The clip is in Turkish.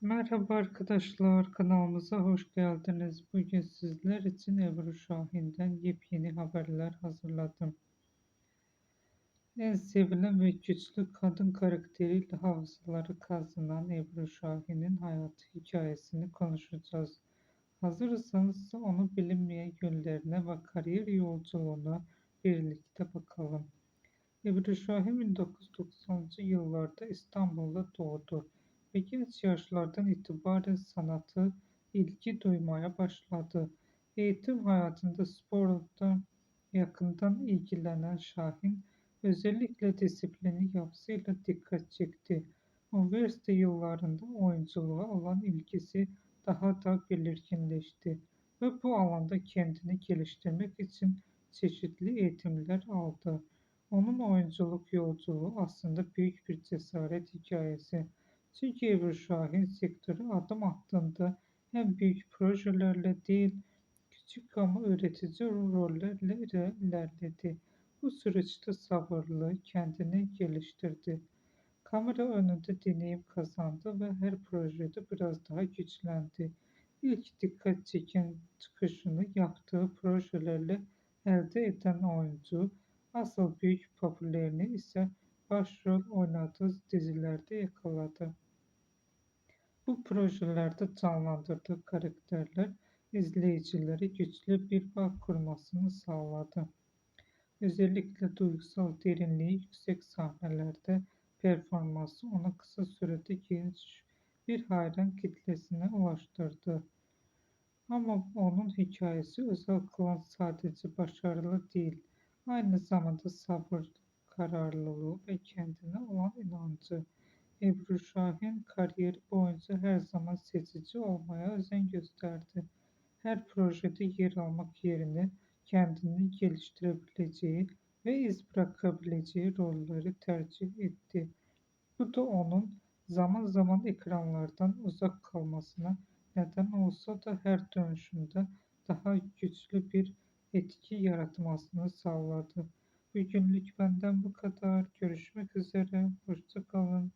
Merhaba arkadaşlar, kanalımıza hoş geldiniz. Bugün sizler için Ebru Şahin'den yepyeni haberler hazırladım. En sevilen ve güçlü kadın karakteriyle hafızaları kazınan Ebru Şahin'in hayatı hikayesini konuşacağız. Hazırsanız onun bilinmeyen yönlerine ve kariyer yolculuğuna birlikte bakalım. Ebru Şahin 1990'lı yıllarda İstanbul'da doğdu ve genç yaşlardan itibaren sanatı ilgi duymaya başladı. Eğitim hayatında sporla yakından ilgilenen Şahin, özellikle disiplinli yapısıyla dikkat çekti. Üniversite yıllarında oyunculuğa olan ilgisi daha da belirginleşti ve bu alanda kendini geliştirmek için çeşitli eğitimler aldı. Onun oyunculuk yolculuğu aslında büyük bir cesaret hikayesi. Çünkü Ebru Şahin sektöre adım attığında hem büyük projelerle değil, küçük ama öğretici rollerle ilerledi. Bu süreçte sabırlı, kendini geliştirdi. Kamera önünde deneyim kazandı ve her projede biraz daha güçlendi. İlk dikkat çeken çıkışını yaptığı projelerle elde eden oyuncu, asıl büyük popülerini ise başrol oynadığı dizilerde yakaladı. Bu projelerde canlandırdığı karakterler izleyicilere güçlü bir bağ kurmasını sağladı. Özellikle duygusal derinliği yüksek sahnelerde performansı onu kısa sürede geniş bir hayran kitlesine ulaştırdı. Ama onun hikayesi özel kılan sadece başarılı değil, aynı zamanda sabır, kararlılığı ve kendine olan inancı. Ebru Şahin kariyeri boyunca her zaman seçici olmaya özen gösterdi. Her projede yer almak yerine kendini geliştirebileceği ve iz bırakabileceği rolleri tercih etti. Bu da onun zaman zaman ekranlardan uzak kalmasına neden olsa da her dönüşünde daha güçlü bir etki yaratmasını sağladı. Bugünlük benden bu kadar. Görüşmek üzere. Hoşça kalın.